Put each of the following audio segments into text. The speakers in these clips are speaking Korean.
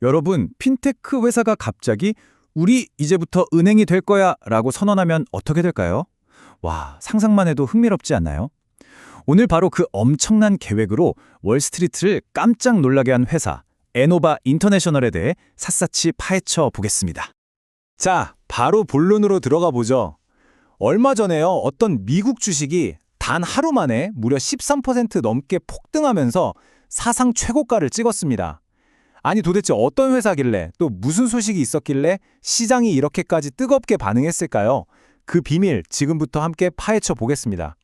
여러분, 핀테크 회사가 갑자기 우리 이제부터 은행이 될 거야 라고 선언하면 어떻게 될까요? 와, 상상만 해도 흥미롭지 않나요? 오늘 바로 그 엄청난 계획으로 월스트리트를 깜짝 놀라게 한 회사, 에노바 인터내셔널에 대해 샅샅이 파헤쳐 보겠습니다. 자, 바로 본론으로 들어가 보죠. 얼마 전에요, 어떤 미국 주식이 단 하루 만에 무려 13% 넘게 폭등하면서 사상 최고가를 찍었습니다. 아니 도대체 어떤 회사길래 또 무슨 소식이 있었길래 시장이 이렇게까지 뜨겁게 반응했을까요? 그 비밀 지금부터 함께 파헤쳐 보겠습니다.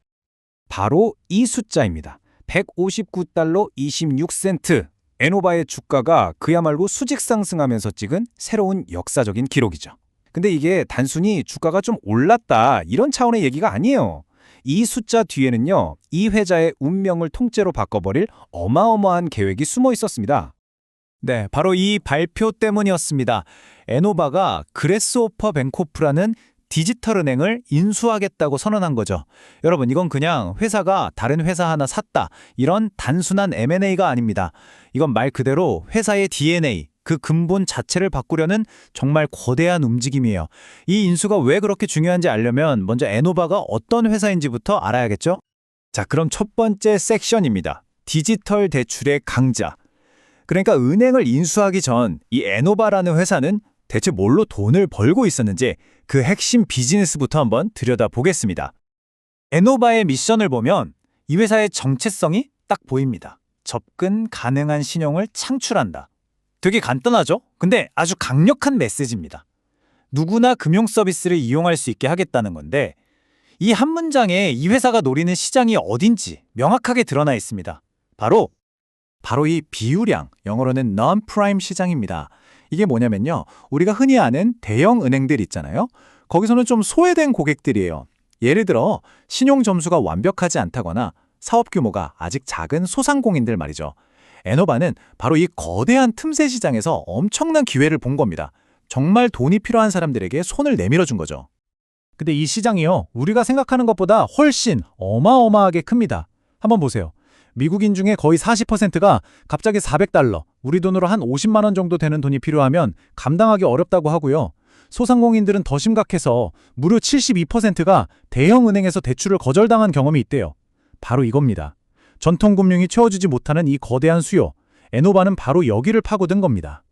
바로 이 숫자입니다. 159달러 26센트. 에노바의 주가가 그야말로 수직 상승하면서 찍은 새로운 역사적인 기록이죠. 근데 이게 단순히 주가가 좀 올랐다 이런 차원의 얘기가 아니에요. 이 숫자 뒤에는요, 이 회사의 운명을 통째로 바꿔버릴 어마어마한 계획이 숨어 있었습니다. 네, 바로 이 발표 때문이었습니다. 에노바가 그래스호퍼 뱅코프라는 디지털 은행을 인수하겠다고 선언한 거죠. 여러분, 이건 그냥 회사가 다른 회사 하나 샀다, 이런 단순한 M&A가 아닙니다. 이건 말 그대로 회사의 DNA, 그 근본 자체를 바꾸려는 정말 거대한 움직임이에요. 이 인수가 왜 그렇게 중요한지 알려면 먼저 에노바가 어떤 회사인지부터 알아야겠죠? 자, 그럼 첫 번째 섹션입니다. 디지털 대출의 강자. 그러니까 은행을 인수하기 전 이 에노바라는 회사는 대체 뭘로 돈을 벌고 있었는지 그 핵심 비즈니스부터 한번 들여다보겠습니다. 에노바의 미션을 보면 이 회사의 정체성이 딱 보입니다. 접근 가능한 신용을 창출한다. 되게 간단하죠? 근데 아주 강력한 메시지입니다. 누구나 금융 서비스를 이용할 수 있게 하겠다는 건데 이 한 문장에 이 회사가 노리는 시장이 어딘지 명확하게 드러나 있습니다. 바로 이 비유량, 영어로는 non-prime 시장입니다. 이게 뭐냐면요, 우리가 흔히 아는 대형 은행들 있잖아요. 거기서는 좀 소외된 고객들이에요. 예를 들어 신용 점수가 완벽하지 않다거나 사업 규모가 아직 작은 소상공인들 말이죠. 에노바는 바로 이 거대한 틈새 시장에서 엄청난 기회를 본 겁니다. 정말 돈이 필요한 사람들에게 손을 내밀어 준 거죠. 근데 이 시장이요, 우리가 생각하는 것보다 훨씬 어마어마하게 큽니다. 한번 보세요. 미국인 중에 거의 40%가 갑자기 400달러, 우리 돈으로 한 50만 원 정도 되는 돈이 필요하면 감당하기 어렵다고 하고요. 소상공인들은 더 심각해서 무려 72%가 대형 은행에서 대출을 거절당한 경험이 있대요. 바로 이겁니다. 전통금융이 채워주지 못하는 이 거대한 수요, 에노바는 바로 여기를 파고든 겁니다.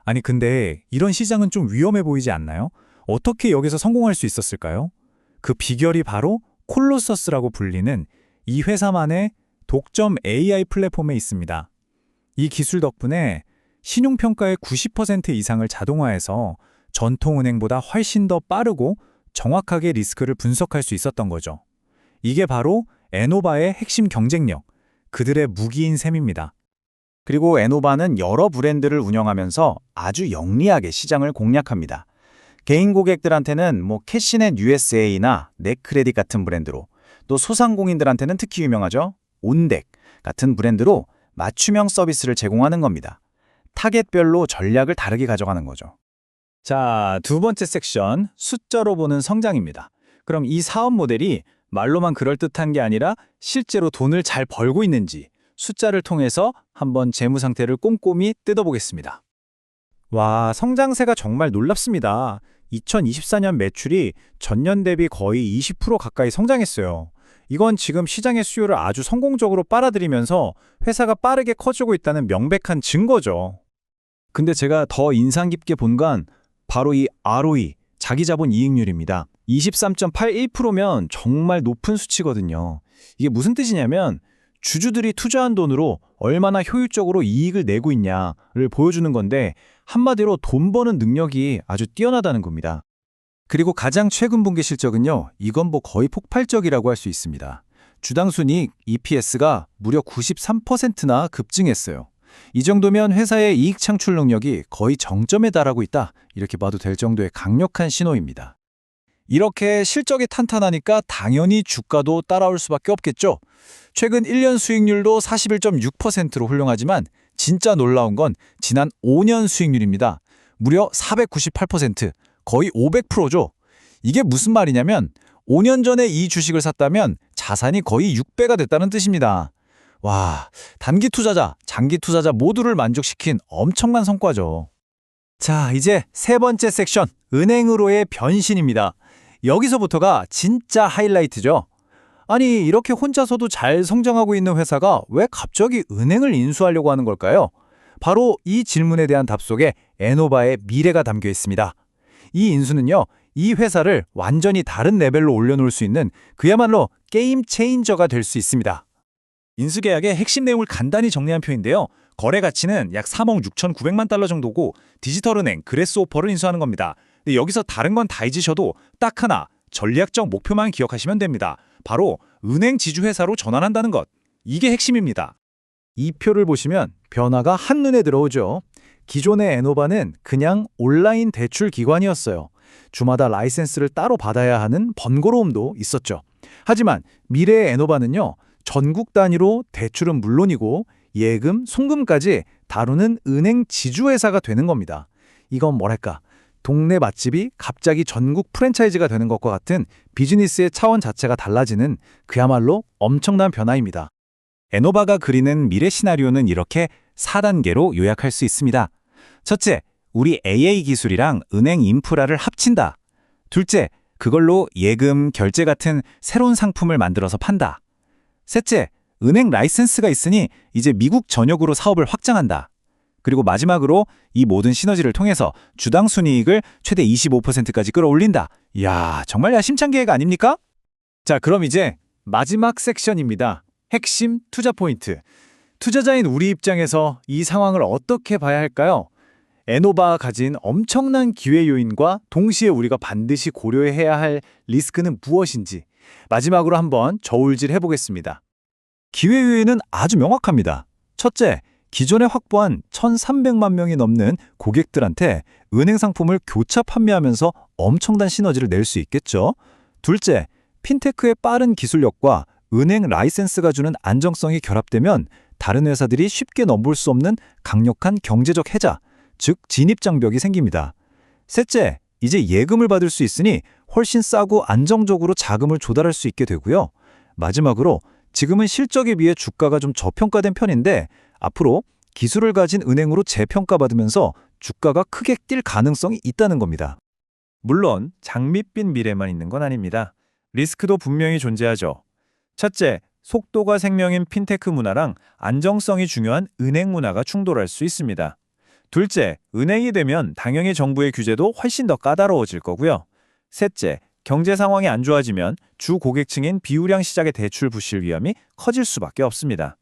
아니 근데 이런 시장은 좀 위험해 보이지 않나요? 어떻게 여기서 성공할 수 있었을까요? 그 비결이 바로 콜로서스라고 불리는 이 회사만의 독점 AI 플랫폼에 있습니다. 이 기술 덕분에 신용평가의 90% 이상을 자동화해서 전통은행보다 훨씬 더 빠르고 정확하게 리스크를 분석할 수 있었던 거죠. 이게 바로 에노바의 핵심 경쟁력, 그들의 무기인 셈입니다. 그리고 에노바는 여러 브랜드를 운영하면서 아주 영리하게 시장을 공략합니다. 개인 고객들한테는 캐시넷 USA나 넷크레딧 같은 브랜드로, 또 소상공인들한테는 특히 유명하죠. 온덱 같은 브랜드로 맞춤형 서비스를 제공하는 겁니다. 타겟별로 전략을 다르게 가져가는 거죠. 자, 두 번째 섹션, 숫자로 보는 성장입니다. 그럼 이 사업 모델이 말로만 그럴듯한 게 아니라 실제로 돈을 잘 벌고 있는지 숫자를 통해서 한번 재무 상태를 꼼꼼히 뜯어보겠습니다. 와, 성장세가 정말 놀랍습니다. 2024년 매출이 전년 대비 거의 20% 가까이 성장했어요. 이건 지금 시장의 수요를 아주 성공적으로 빨아들이면서 회사가 빠르게 커지고 있다는 명백한 증거죠. 근데 제가 더 인상 깊게 본 건 바로 이 ROE, 자기자본 이익률입니다. 23.81%면 정말 높은 수치거든요. 이게 무슨 뜻이냐면 주주들이 투자한 돈으로 얼마나 효율적으로 이익을 내고 있냐를 보여주는 건데 한마디로 돈 버는 능력이 아주 뛰어나다는 겁니다. 그리고 가장 최근 분기 실적은요, 이건 거의 폭발적이라고 할 수 있습니다. 주당 순이익 EPS가 무려 93%나 급증했어요. 이 정도면 회사의 이익 창출 능력이 거의 정점에 달하고 있다, 이렇게 봐도 될 정도의 강력한 신호입니다. 이렇게 실적이 탄탄하니까 당연히 주가도 따라올 수밖에 없겠죠. 최근 1년 수익률도 41.6%로 훌륭하지만 진짜 놀라운 건 지난 5년 수익률입니다. 무려 498%, 거의 500%죠. 이게 무슨 말이냐면 5년 전에 이 주식을 샀다면 자산이 거의 6배가 됐다는 뜻입니다. 와, 단기 투자자, 장기 투자자 모두를 만족시킨 엄청난 성과죠. 자, 이제 세 번째 섹션, 은행으로의 변신입니다. 여기서부터가 진짜 하이라이트죠. 아니, 이렇게 혼자서도 잘 성장하고 있는 회사가 왜 갑자기 은행을 인수하려고 하는 걸까요? 바로 이 질문에 대한 답 속에 에노바의 미래가 담겨 있습니다. 이 인수는요, 이 회사를 완전히 다른 레벨로 올려놓을 수 있는 그야말로 게임 체인저가 될 수 있습니다. 인수계약의 핵심 내용을 간단히 정리한 표인데요. 거래 가치는 약 3억 6,900만 달러 정도고 디지털은행 그래스오퍼를 인수하는 겁니다. 근데 여기서 다른 건 다 잊으셔도 딱 하나, 전략적 목표만 기억하시면 됩니다. 바로 은행 지주회사로 전환한다는 것. 이게 핵심입니다. 이 표를 보시면 변화가 한눈에 들어오죠. 기존의 에노바는 그냥 온라인 대출 기관이었어요. 주마다 라이센스를 따로 받아야 하는 번거로움도 있었죠. 하지만 미래의 에노바는요, 전국 단위로 대출은 물론이고 예금, 송금까지 다루는 은행 지주회사가 되는 겁니다. 이건 뭐랄까, 동네 맛집이 갑자기 전국 프랜차이즈가 되는 것과 같은 비즈니스의 차원 자체가 달라지는 그야말로 엄청난 변화입니다. 에노바가 그리는 미래 시나리오는 이렇게 4단계로 요약할 수 있습니다. 첫째, 우리 AI 기술이랑 은행 인프라를 합친다. 둘째, 그걸로 예금, 결제 같은 새로운 상품을 만들어서 판다. 셋째, 은행 라이센스가 있으니 이제 미국 전역으로 사업을 확장한다. 그리고 마지막으로 이 모든 시너지를 통해서 주당 순이익을 최대 25%까지 끌어올린다. 이야, 정말 야심찬 계획 아닙니까? 자, 그럼 이제 마지막 섹션입니다. 핵심 투자 포인트. 투자자인 우리 입장에서 이 상황을 어떻게 봐야 할까요? 에노바가 가진 엄청난 기회 요인과 동시에 우리가 반드시 고려해야 할 리스크는 무엇인지 마지막으로 한번 저울질 해보겠습니다. 기회 요인은 아주 명확합니다. 첫째, 기존에 확보한 1,300만 명이 넘는 고객들한테 은행 상품을 교차 판매하면서 엄청난 시너지를 낼 수 있겠죠. 둘째, 핀테크의 빠른 기술력과 은행 라이센스가 주는 안정성이 결합되면 다른 회사들이 쉽게 넘볼 수 없는 강력한 경제적 해자, 즉 진입장벽이 생깁니다. 셋째, 이제 예금을 받을 수 있으니 훨씬 싸고 안정적으로 자금을 조달할 수 있게 되고요. 마지막으로 지금은 실적에 비해 주가가 좀 저평가된 편인데 앞으로 기술을 가진 은행으로 재평가받으면서 주가가 크게 뛸 가능성이 있다는 겁니다. 물론 장밋빛 미래만 있는 건 아닙니다. 리스크도 분명히 존재하죠. 첫째, 속도가 생명인 핀테크 문화랑 안정성이 중요한 은행 문화가 충돌할 수 있습니다. 둘째, 은행이 되면 당연히 정부의 규제도 훨씬 더 까다로워질 거고요. 셋째, 경제 상황이 안 좋아지면 주 고객층인 비우량 시장의 대출 부실 위험이 커질 수밖에 없습니다.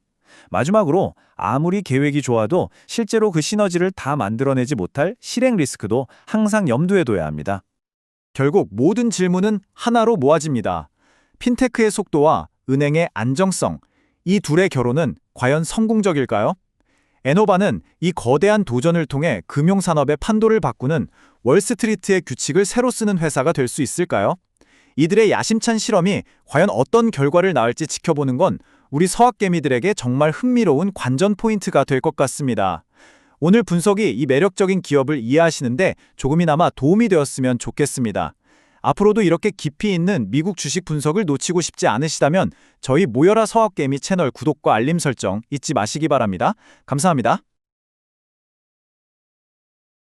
마지막으로 아무리 계획이 좋아도 실제로 그 시너지를 다 만들어내지 못할 실행 리스크도 항상 염두에 둬야 합니다. 결국 모든 질문은 하나로 모아집니다. 핀테크의 속도와 은행의 안정성, 이 둘의 결혼은 과연 성공적일까요? 에노바는 이 거대한 도전을 통해 금융산업의 판도를 바꾸는 월스트리트의 규칙을 새로 쓰는 회사가 될 수 있을까요? 이들의 야심찬 실험이 과연 어떤 결과를 낳을지 지켜보는 건 우리 서학개미들에게 정말 흥미로운 관전 포인트가 될 것 같습니다. 오늘 분석이 이 매력적인 기업을 이해하시는데 조금이나마 도움이 되었으면 좋겠습니다. 앞으로도 이렇게 깊이 있는 미국 주식 분석을 놓치고 싶지 않으시다면 저희 모여라 서학개미 채널 구독과 알림 설정 잊지 마시기 바랍니다. 감사합니다.